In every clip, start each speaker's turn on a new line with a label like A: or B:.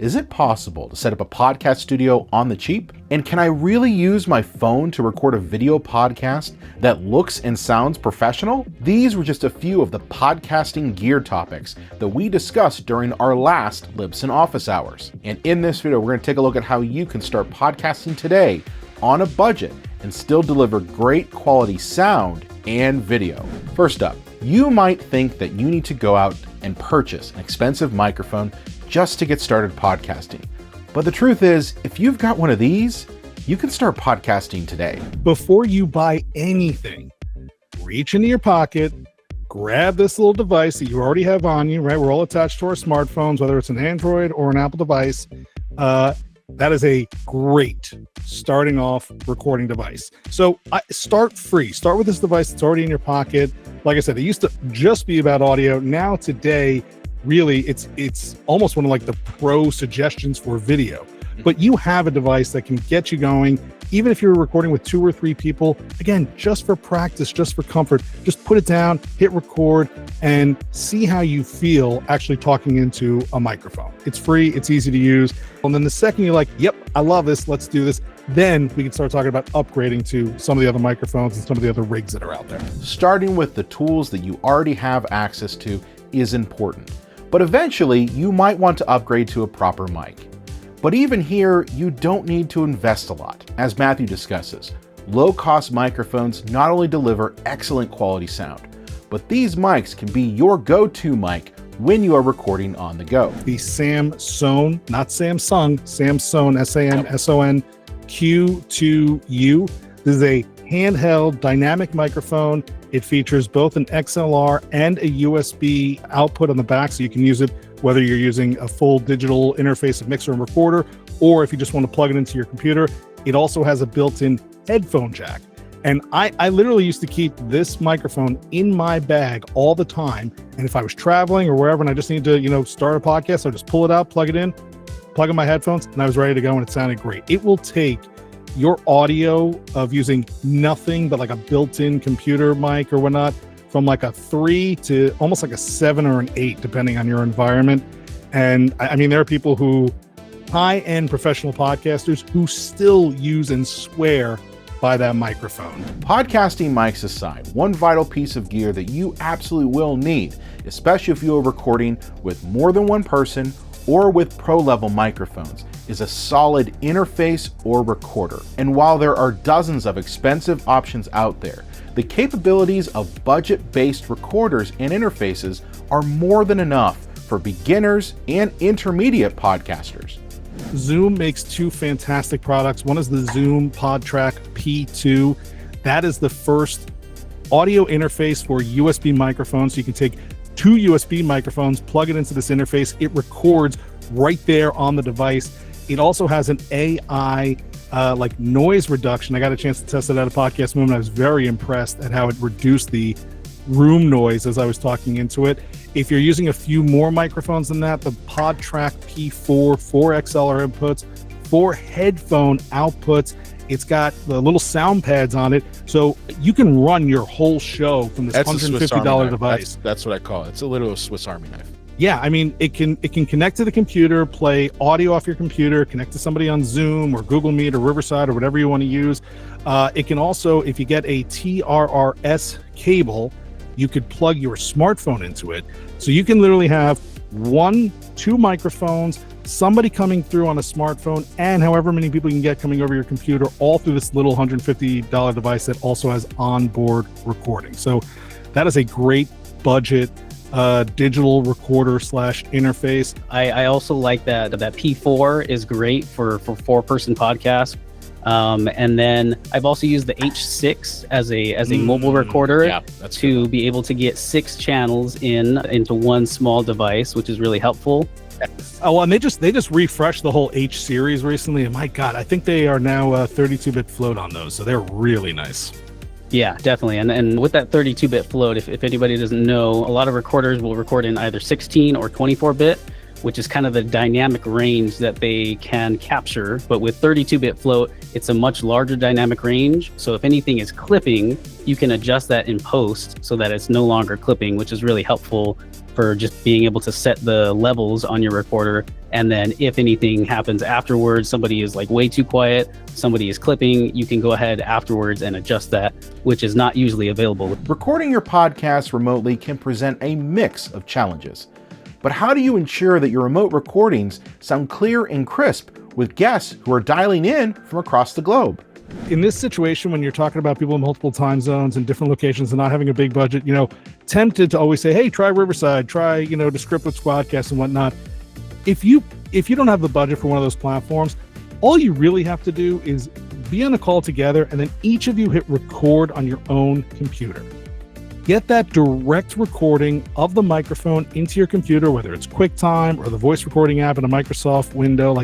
A: Is it possible to set up a podcast studio on the cheap? And can I really use my phone to record a video podcast that looks and sounds professional? These were just a few of the podcasting gear topics that we discussed during our last Libsyn Office Hours. And in this video, we're going to take a look at how you can start podcasting today on a budget and still deliver great quality sound and video. First up, you might think that you need to go out and purchase an expensive microphone just to get started podcasting. But the truth is, if you've got one of these, you can start podcasting today.
B: Before you buy anything, reach into your pocket, grab this little device that you already have on you, right? We're all attached to our smartphones, whether it's an Android or an Apple device. That is a great starting off recording device. So start free. Start with this device that's already in your pocket. Like I said, it used to just be about audio. Now today, really, it's almost one of like the pro suggestions for video. But you have a device that can get you going, even if you're recording with 2 or 3 people. Again, just for practice, just for comfort, just put it down, hit record, and see how you feel actually talking into a microphone. It's free, it's easy to use. And then the second you're like, yep, I love this, let's do this, then we can start talking about upgrading to some of the other microphones and some of the other rigs that are out there.
A: Starting with the tools that you already have access to is important, but eventually you might want to upgrade to a proper mic. But even here, you don't need to invest a lot. As Matthew discusses, low-cost microphones not only deliver excellent quality sound, but these mics can be your go-to mic when you are recording on the go.
B: The Samson, not Samsung, Samson, S-A-M-S-O-N Q2U. This is a handheld dynamic microphone. It features both an XLR and a USB output on the back, so you can use it whether you're using a full digital interface of mixer and recorder, or if you just want to plug it into your computer. It also has a built-in headphone jack. And I literally used to keep this microphone in my bag all the time. And if I was traveling or wherever and I just need to, start a podcast, I'll just pull it out, plug it in, plug in my headphones, and I was ready to go, and it sounded great. It will take your audio of using nothing but like a built-in computer mic or whatnot from like a 3 to almost like a 7 or an 8, depending on your environment. And I mean, there are people who, high-end professional podcasters, who still use and swear by that microphone.
A: Podcasting mics aside, one vital piece of gear that you absolutely will need, especially if you are recording with more than one person or with pro-level microphones, is a solid interface or recorder. And while there are dozens of expensive options out there, the capabilities of budget-based recorders and interfaces are more than enough for beginners and intermediate podcasters.
B: Zoom makes 2 fantastic products. One is the Zoom PodTrak P4. That is the first audio interface for USB microphones. So you can take 2 USB microphones, plug it into this interface. It records right there on the device. It also has an AI like noise reduction. I got a chance to test it at a podcast moment. I was very impressed at how it reduced the room noise as I was talking into it. If you're using a few more microphones than that, the PodTrak P4, 4 XLR inputs, 4 headphone outputs. It's got the little sound pads on it, so you can run your whole show from this $150 device.
A: That's what I call it. It's a literal Swiss Army knife.
B: Yeah, I mean, it can connect to the computer, play audio off your computer, connect to somebody on Zoom or Google Meet or Riverside or whatever you want to use. It can also, if you get a TRRS cable, you could plug your smartphone into it. So you can literally have 1, 2 microphones, somebody coming through on a smartphone, and however many people you can get coming over your computer, all through this little $150 device that also has onboard recording. So that is a great budget digital recorder / interface.
C: I also like that P4 is great for 4-person podcasts. And then I've also used the H6 as a mobile recorder to be able to get 6 channels into one small device, which is really helpful.
B: Oh, and they just refreshed the whole H series recently, and my God, I think they are now 32-bit float on those, so they're really nice.
C: Yeah, definitely. And with that 32-bit float, if anybody doesn't know, a lot of recorders will record in either 16 or 24-bit, which is kind of the dynamic range that they can capture. But with 32-bit float, it's a much larger dynamic range. So if anything is clipping, you can adjust that in post so that it's no longer clipping, which is really helpful for just being able to set the levels on your recorder. And then if anything happens afterwards, somebody is like way too quiet, somebody is clipping, you can go ahead afterwards and adjust that, which is not usually available.
A: Recording your podcast remotely can present a mix of challenges. But how do you ensure that your remote recordings sound clear and crisp with guests who are dialing in from across the globe?
B: In this situation, when you're talking about people in multiple time zones and different locations and not having a big budget, tempted to always say, hey, try Riverside, try, Descriptive Squadcast and whatnot. If you don't have the budget for one of those platforms, all you really have to do is be on a call together and then each of you hit record on your own computer. Get that direct recording of the microphone into your computer, whether it's QuickTime or the voice recording app in a Microsoft window.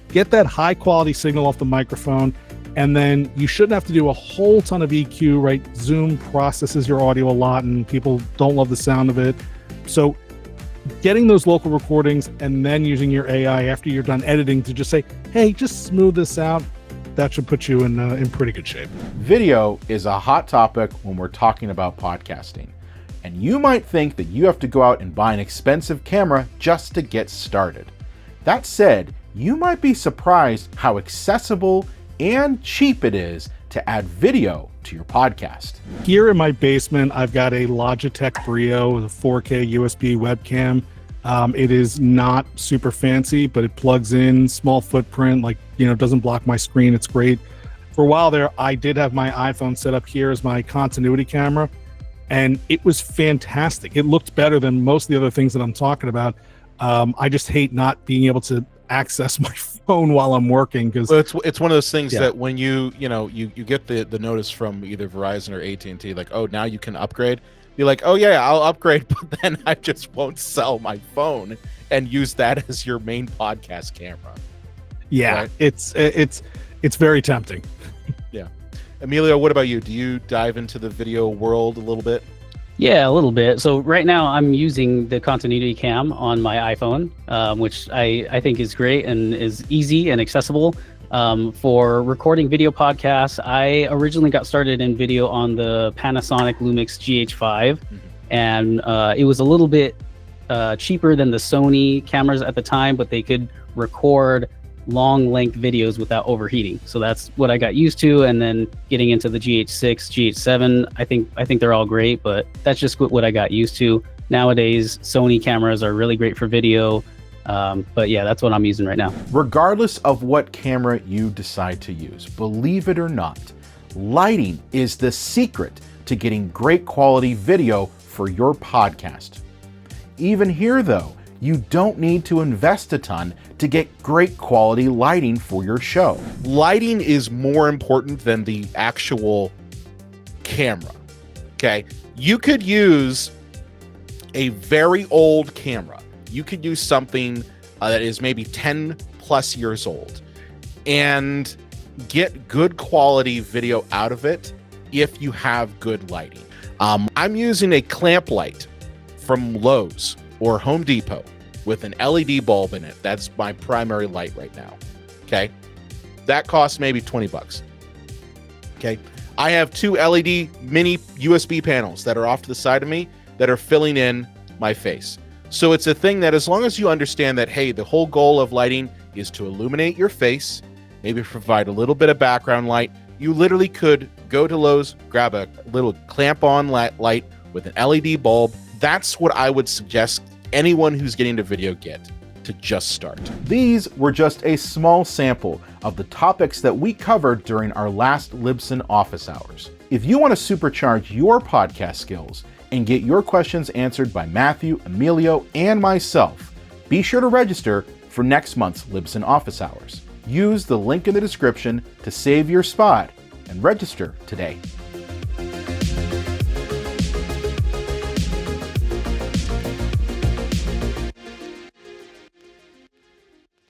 B: Get that high quality signal off the microphone. And then you shouldn't have to do a whole ton of EQ, right? Zoom processes your audio a lot and people don't love the sound of it. So getting those local recordings and then using your AI after you're done editing to just say, hey, just smooth this out, that should put you in pretty good shape.
A: Video is a hot topic when we're talking about podcasting. And you might think that you have to go out and buy an expensive camera just to get started. That said, you might be surprised how accessible and cheap it is to add video to your podcast.
B: Here in my basement, I've got a Logitech Brio with a 4K USB webcam. It is not super fancy, but it plugs in, small footprint, doesn't block my screen. It's great. For a while there, I did have my iPhone set up here as my continuity camera, and it was fantastic. It looked better than most of the other things that I'm talking about. I just hate not being able to access my phone while I'm working, because
D: it's one of those things that when you get the notice from either Verizon or AT&T, like, oh, now you can upgrade. You're like, oh yeah, I'll upgrade, but then I just won't sell my phone and use that as your main podcast camera.
B: Yeah, right? It's very tempting.
D: Yeah. Emilio, what about you? Do you dive into the video world a little bit?
C: Yeah, a little bit. So right now I'm using the continuity cam on my iPhone, which I think is great and is easy and accessible. For recording video podcasts, I originally got started in video on the Panasonic Lumix GH5, and it was a little bit cheaper than the Sony cameras at the time, but they could record long length videos without overheating. So that's what I got used to. And then getting into the GH6, GH7, I think they're all great, but that's just what I got used to. Nowadays, Sony cameras are really great for video. But yeah, that's what I'm using right now.
A: Regardless of what camera you decide to use, believe it or not, lighting is the secret to getting great quality video for your podcast. Even here though, you don't need to invest a ton to get great quality lighting for your show.
D: Lighting is more important than the actual camera, okay? You could use a very old camera. You could use something that is maybe 10 plus years old and get good quality video out of it if you have good lighting. I'm using a clamp light from Lowe's or Home Depot with an LED bulb in it. That's my primary light right now. Okay. That costs maybe 20 bucks. Okay. I have two LED mini USB panels that are off to the side of me that are filling in my face. So it's a thing that as long as you understand that, hey, the whole goal of lighting is to illuminate your face, maybe provide a little bit of background light, you literally could go to Lowe's, grab a little clamp-on light with an LED bulb. That's what I would suggest anyone who's getting into video get to just start.
A: These were just a small sample of the topics that we covered during our last Libsyn Office Hours. If you want to supercharge your podcast skills and get your questions answered by Matthew, Emilio, and myself, be sure to register for next month's Libsyn Office Hours. Use the link in the description to save your spot and register today.